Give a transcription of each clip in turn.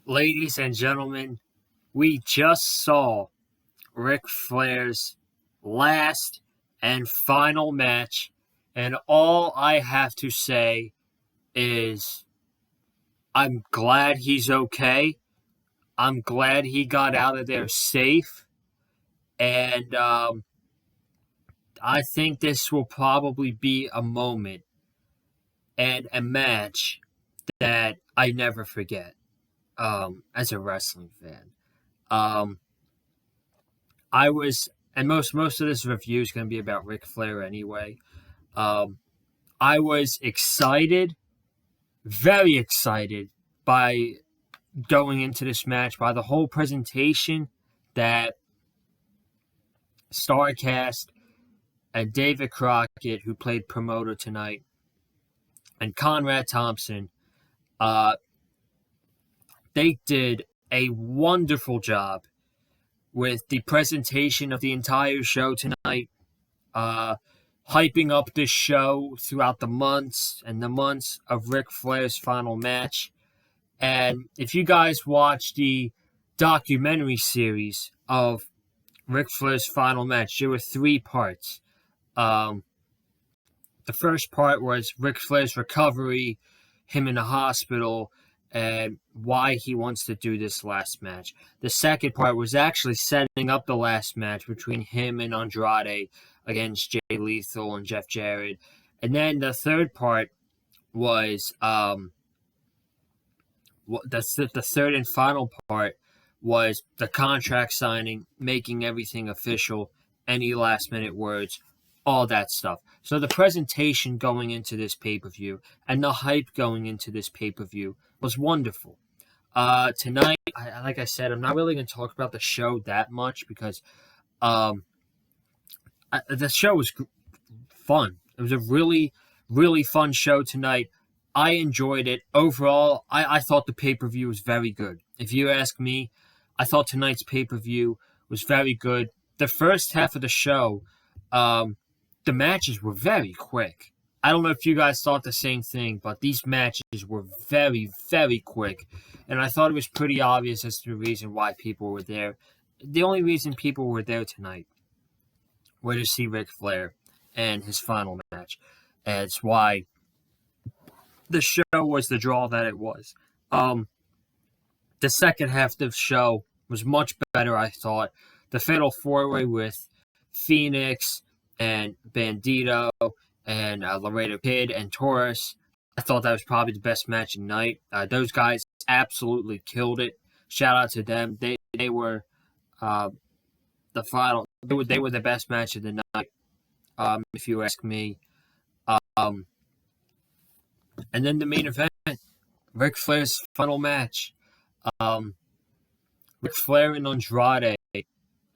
Ladies and gentlemen, we just saw Ric Flair's last and final match, and all I have to say is I'm glad he's okay. I'm glad he got out of there safe, and I think this will probably be a moment and a match that I never forget as a wrestling fan. Um, I was, and most of this review is going to be about Ric Flair anyway. Um, I was excited, very excited by going into this match, by the whole presentation that Starcast and David Crockett, who played promoter tonight, and Conrad Thompson, uh, they did a wonderful job with the presentation of the entire show tonight. Uh, Hyping up this show throughout the months and the months of Ric Flair's final match. And if you guys watch the documentary series of Ric Flair's final match, there were three parts. Um, the first part was Ric Flair's recovery, him in the hospital, and why he wants to do this last match. The second part was actually setting up the last match between him and Andrade against Jay Lethal and Jeff Jarrett. And then the third part was the third and final part was the contract signing, making everything official, any last minute words, all that stuff. So the presentation going into this pay per view and the hype going into this pay per view was wonderful. Tonight, like I said, I'm not really going to talk about the show that much because um, the show was fun. It was a really fun show tonight. I enjoyed it. Overall, I thought the pay per view was very good. If you ask me, I thought tonight's pay per view was very good. The first half of the show, the matches were very quick. I don't know if you guys thought the same thing, but these matches were very quick. And I thought it was pretty obvious as to the reason why people were there. The only reason people were there tonight were to see Ric Flair and his final match. And it's why the show was the draw that it was. The second half of the show was much better, I thought. The Fatal 4-Way with Phoenix and Bandito and Laredo Kid and Taurus. I thought that was probably the best match of the night. Those guys absolutely killed it. Shout out to them. They were the final. They were the best match of the night, if you ask me. Um, and then the main event, Ric Flair's final match. Um, Ric Flair and Andrade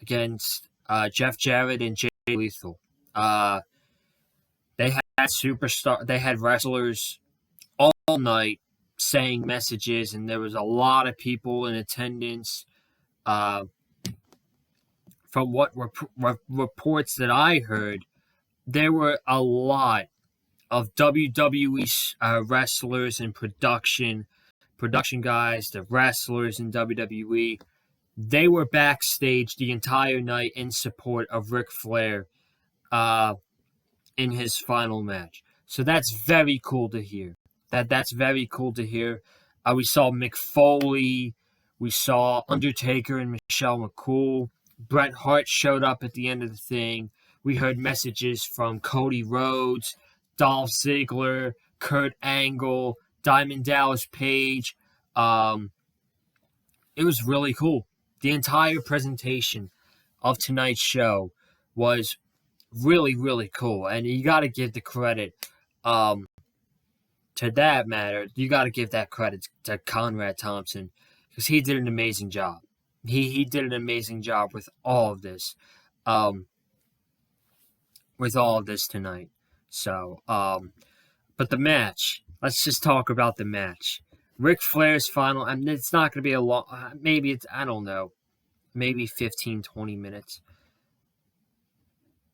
against Jeff Jarrett and Jay Lethal. They had wrestlers all night saying messages, and there was a lot of people in attendance. From what reports that I heard, there were a lot of WWE wrestlers and production guys, the wrestlers in WWE. They were backstage the entire night in support of Ric Flair in his final match. So that's very cool to hear. That's very cool to hear. We saw Mick Foley. We saw Undertaker and Michelle McCool. Bret Hart showed up at the end of the thing. We heard messages from Cody Rhodes, Dolph Ziggler, Kurt Angle, Diamond Dallas Page. It was really cool. The entire presentation of tonight's show was really cool, and you got to give the credit to that matter. You got to give that credit to Conrad Thompson because he did an amazing job. He did an amazing job with all of this, tonight. So, but the match. Let's just talk about the match. Ric Flair's final. I mean, it's not going to be a long. Maybe it's. I don't know. Maybe 15, 20 minutes.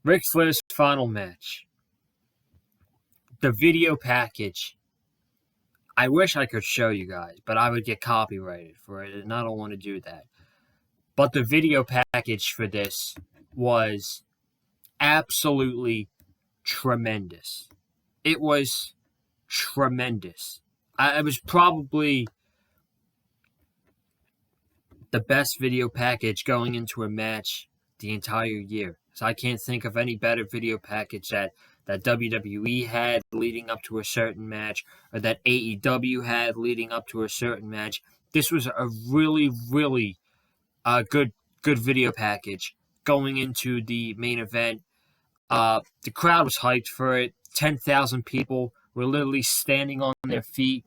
Ric Flair's final match. The video package I wish I could show you guys, but I would get copyrighted for it, and I don't want to do that. But the video package for this was absolutely tremendous. It was tremendous. It was probably the best video package going into a match the entire year. So I can't think of any better video package that WWE had leading up to a certain match, or that AEW had leading up to a certain match. This was a really, really good video package going into the main event. The crowd was hyped for it. 10,000 people were literally standing on their feet,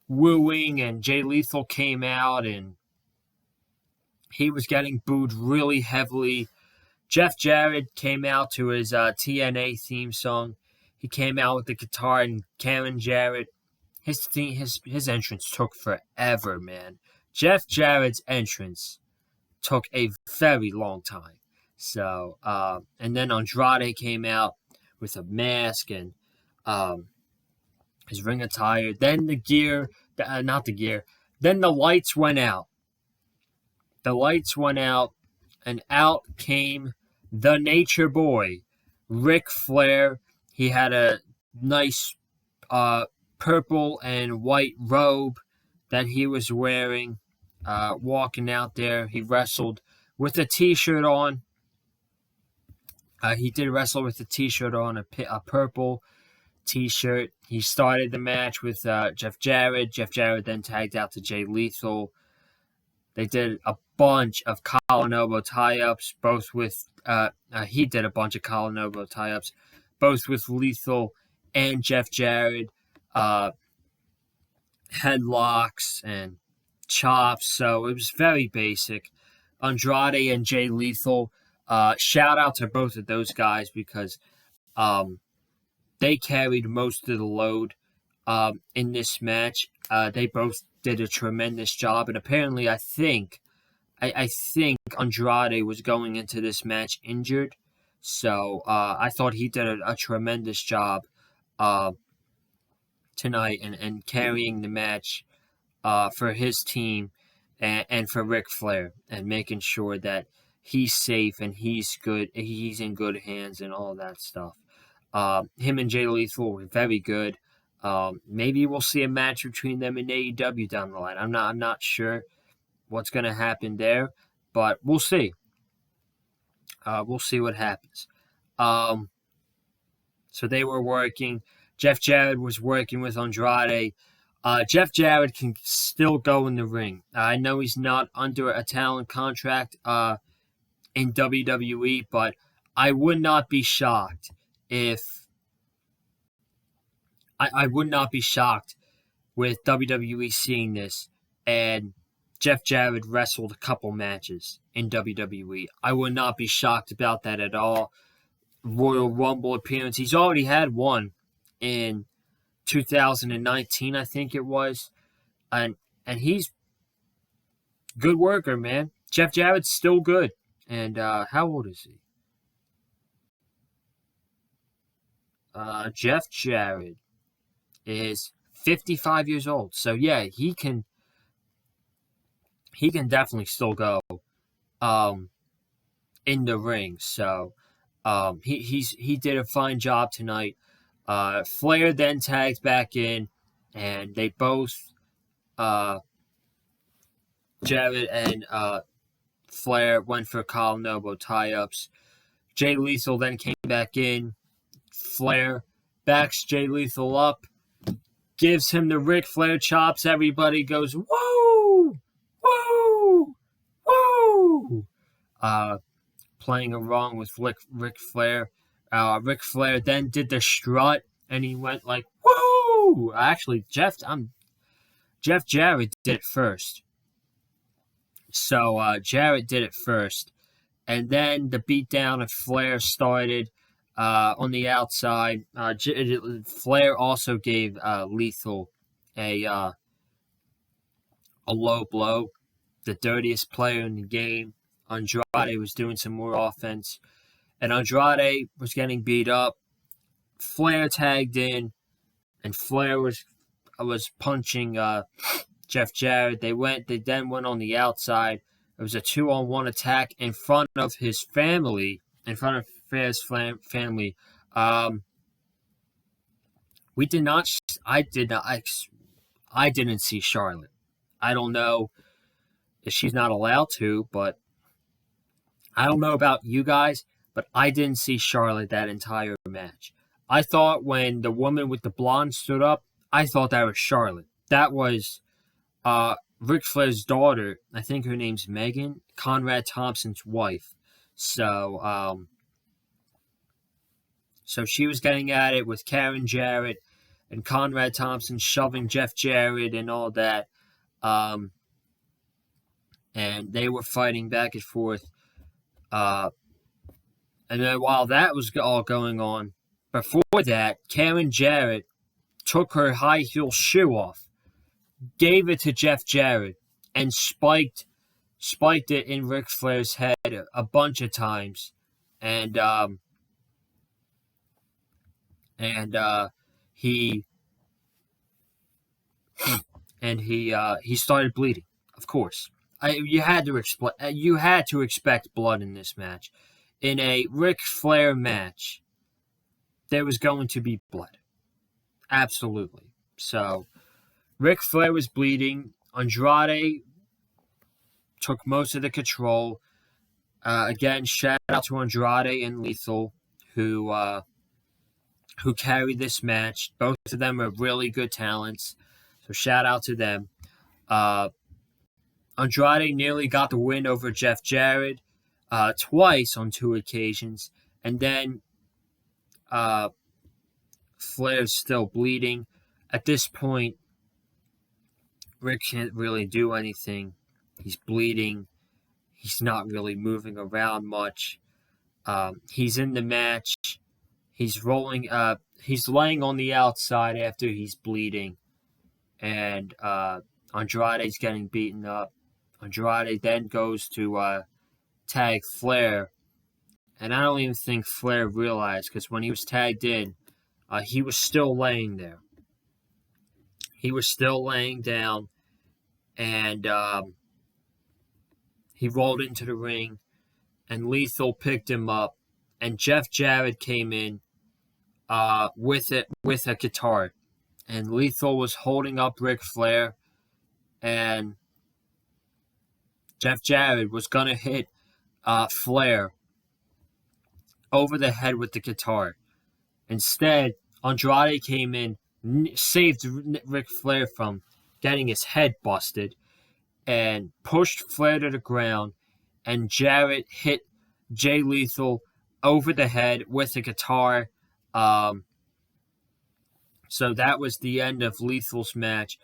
wooing, and Jay Lethal came out and he was getting booed really heavily. Jeff Jarrett came out to his TNA theme song. He came out with the guitar, and Karen Jarrett, his entrance took forever, man. Jeff Jarrett's entrance took a very long time. So, and then Andrade came out with a mask and his ring attire. Then then the lights went out. The lights went out, and out came the Nature Boy, Ric Flair. He had a nice purple and white robe that he was wearing, walking out there. He wrestled with a t-shirt on. He did wrestle with a t-shirt on, a purple t-shirt. He started the match with Jeff Jarrett. Jeff Jarrett then tagged out to Jay Lethal. They did a bunch of collar and elbow tie-ups, both with he did a bunch of collar and elbow tie-ups, both with Lethal and Jeff Jarrett, headlocks and chops. So it was very basic. Andrade and Jay Lethal, shout out to both of those guys because they carried most of the load in this match. They both did a tremendous job, and apparently I think Andrade was going into this match injured, so I thought he did a tremendous job tonight and carrying the match for his team and for Ric Flair, and making sure that he's safe and he's good, he's in good hands and all that stuff. Him and Jay Lethal were very good. Maybe we'll see a match between them and AEW down the line. I'm not sure what's going to happen there, but we'll see. We'll see what happens. So they were working. Jeff Jarrett was working with Andrade. Jeff Jarrett can still go in the ring. I know he's not under a talent contract in WWE, but I would not be shocked if I would not be shocked with WWE seeing this and Jeff Jarrett wrestled a couple matches in WWE. I would not be shocked about that at all. Royal Rumble appearance. He's already had one in 2019, I think it was. And he's good worker, man. Jeff Jarrett's still good. And how old is he? Jeff Jarrett is 55 years old. So yeah, he can definitely still go in the ring. So he did a fine job tonight. Flair then tags back in, and they both Jarrett and Flair went for collar and elbow tie-ups. Jay Lethal then came back in. Flair backs Jay Lethal up, gives him the Ric Flair chops. Everybody goes, whoa, whoa, whoa. Playing along with Ric Flair. Ric Flair then did the strut, and he went like, whoa. Actually, Jeff Jarrett did it first. So Jarrett did it first. And then the beatdown of Flair started on the outside. Flair also gave Lethal a low blow. The dirtiest player in the game. Andrade was doing some more offense. And Andrade was getting beat up. Flair tagged in. And Flair was was punching Jeff Jarrett. They then went on the outside. It was a 2-on-1 attack in front of his family, in front of Flair's family. We did not. I did not. I didn't see Charlotte. I don't know if she's not allowed to, but I don't know about you guys, but I didn't see Charlotte that entire match. I thought when the woman with the blonde stood up, I thought that was Charlotte. That was Ric Flair's daughter. I think her name's Megan, Conrad Thompson's wife. So, so she was getting at it with Karen Jarrett and Conrad Thompson shoving Jeff Jarrett and all that. And they were fighting back and forth. And then while that was all going on, before that, Karen Jarrett took her high heel shoe off, gave it to Jeff Jarrett, and spiked it in Ric Flair's head a bunch of times. And he started bleeding. Of course, you had to expect blood in this match. In a Ric Flair match, there was going to be blood. Absolutely. So, Ric Flair was bleeding. Andrade took most of the control. Again, shout out to Andrade and Lethal, who carried this match. Both of them are really good talents. So shout out to them. Andrade nearly got the win over Jeff Jarrett twice on 2 occasions. And then Flair's still bleeding. At this point, Rick can't really do anything. He's bleeding. He's not really moving around much. He's in the match. He's rolling. He's laying on the outside after he's bleeding. And Andrade's getting beaten up. Andrade then goes to tag Flair. And I don't even think Flair realized, because when he was tagged in, he was still laying there. He was still laying down. And he rolled into the ring. And Lethal picked him up. And Jeff Jarrett came in with a guitar. And Lethal was holding up Ric Flair. And Jeff Jarrett was going to hit Flair over the head with the guitar. Instead, Andrade came in, saved Ric Flair from getting his head busted, and pushed Flair to the ground. And Jarrett hit Jay Lethal over the head with a guitar. So that was the end of Lethal's match.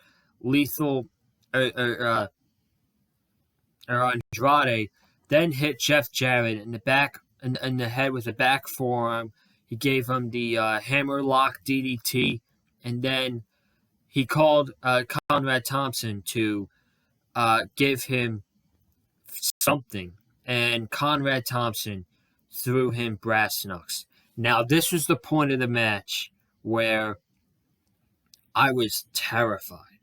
Andrade then hit Jeff Jarrett in the back, in the head with a back forearm. He gave him the hammerlock DDT, and then he called Conrad Thompson to give him something, and Conrad Thompson threw him brass knucks. Now, this was the point of the match where I was terrified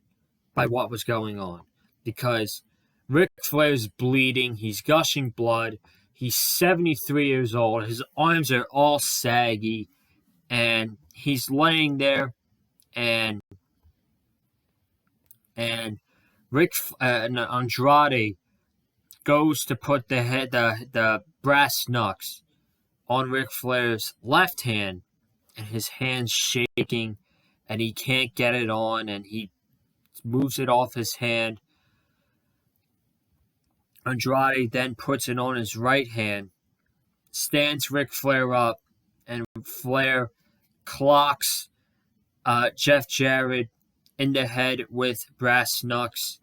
by what was going on, because Ric Flair's bleeding. He's gushing blood. He's 73 years old. His arms are all saggy, and he's laying there, and Andrade goes to put the brass knucks on Ric Flair's left hand, and his hand's shaking, and he can't get it on, and he moves it off his hand. Andrade then puts it on his right hand, stands Ric Flair up, and Flair clocks Jeff Jarrett in the head with brass knucks,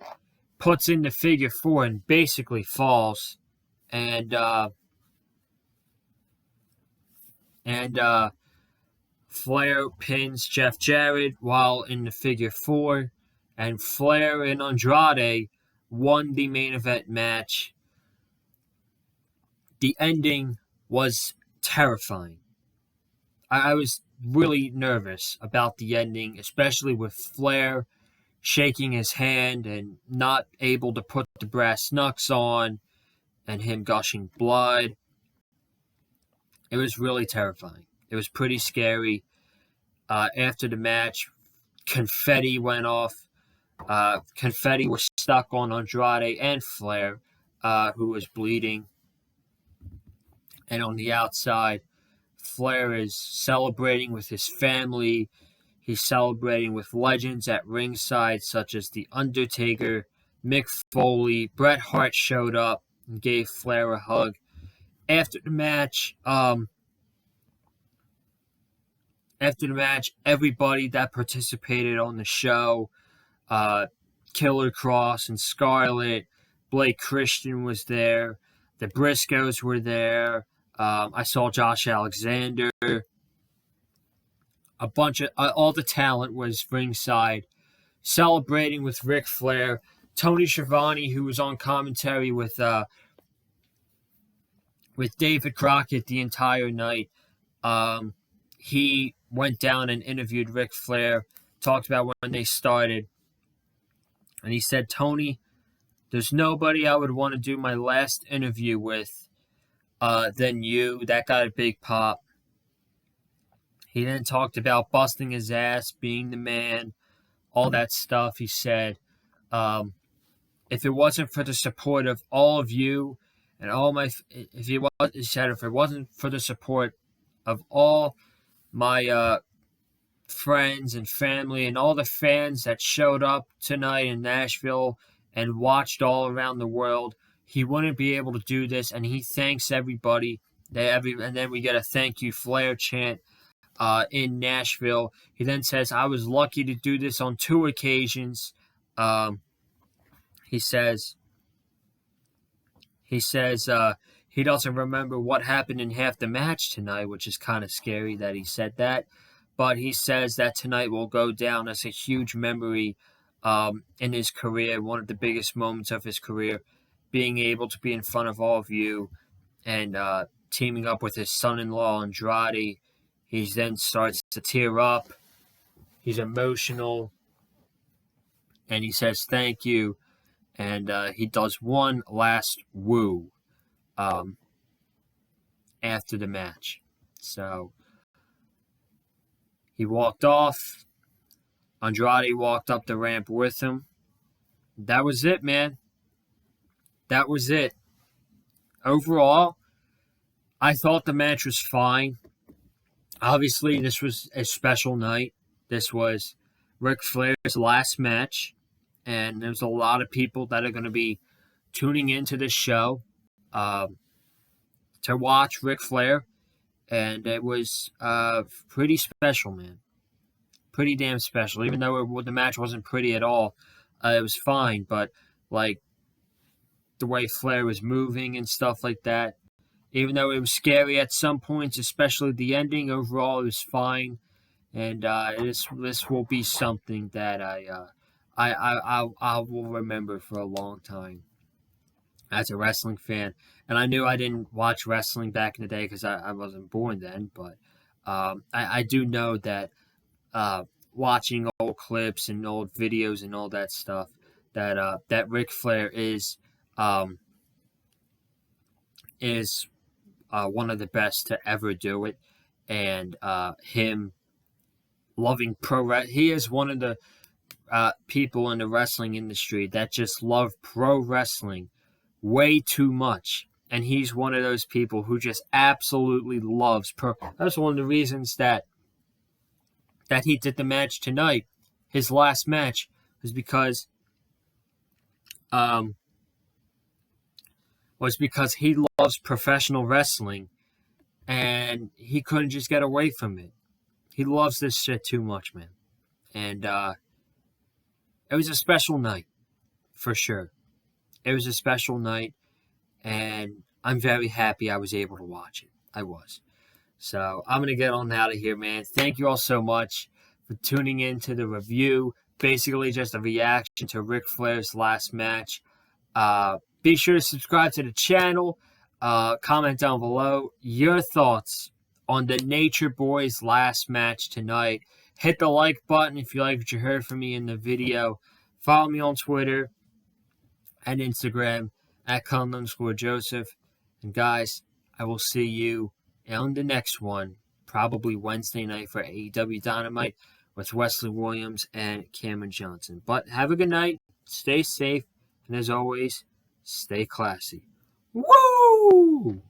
puts in the figure 4, and basically falls. And Flair pins Jeff Jarrett while in the figure 4, and Flair and Andrade won the main event match. The ending was terrifying. I was really nervous about the ending, especially with Flair shaking his hand and not able to put the brass knucks on, and him gushing blood. It was really terrifying. It was pretty scary. After the match, confetti went off. Confetti was stuck on Andrade and Flair, who was bleeding. And on the outside, Flair is celebrating with his family. He's celebrating with legends at ringside, such as The Undertaker, Mick Foley. Bret Hart showed up and gave Flair a hug. After the match, everybody that participated on the show, Killer Cross and Scarlett, Blake Christian was there, the Briscoes were there, I saw Josh Alexander, a bunch of, all the talent was ringside, celebrating with Ric Flair. Tony Schiavone, who was on commentary with David Crockett the entire night, he went down and interviewed Ric Flair, talked about when they started, and he said, "Tony, there's nobody I would want to do my last interview with than you." That got a big pop. He then talked about busting his ass, being the man, all that stuff. He said, if it wasn't for the support of all of you and all my, he said, if it wasn't for the support of all my friends and family and all the fans that showed up tonight in Nashville and watched all around the world, he wouldn't be able to do this. And he thanks everybody. And then we get a thank you Flair chant in Nashville. He then says, "I was lucky to do this on 2 occasions." He says he doesn't remember what happened in half the match tonight, which is kind of scary that he said that. But he says that tonight will go down as a huge memory in his career, one of the biggest moments of his career, being able to be in front of all of you and teaming up with his son-in-law, Andrade. He then starts to tear up. He's emotional. And he says thank you. And he does one last woo after the match. So he walked off. Andrade walked up the ramp with him. That was it, man. That was it. Overall, I thought the match was fine. Obviously, this was a special night. This was Ric Flair's last match. And there's a lot of people that are going to be tuning into this show to watch Ric Flair. And it was pretty special, man. Pretty damn special. Even though the match wasn't pretty at all, it was fine. But, like, the way Flair was moving and stuff like that, even though it was scary at some points, especially the ending, overall it was fine. And this will be something that I will remember for a long time as a wrestling fan. And I knew I didn't watch wrestling back in the day because I wasn't born then, but I do know that watching old clips and old videos and all that stuff, that Ric Flair is one of the best to ever do it, and him loving he is one of the people in the wrestling industry that just love pro wrestling way too much. And he's one of those people who just absolutely loves pro. That's one of the reasons that he did the match tonight, his last match, was because he loves professional wrestling and he couldn't just get away from it. He loves this shit too much, man. And it was a special night, for sure. It was a special night, and I'm very happy I was able to watch it. I was. So I'm going to get on out of here, man. Thank you all so much for tuning in to the review. Basically just a reaction to Ric Flair's last match. Be sure to subscribe to the channel. Comment down below your thoughts on the Nature Boys last match tonight. Hit the like button if you like what you heard from me in the video. Follow me on Twitter and Instagram at Cullen_Joseph. And guys, I will see you on the next one, probably Wednesday night for AEW Dynamite with Wesley Williams and Cameron Johnson. But have a good night, stay safe, and as always, stay classy. Woo!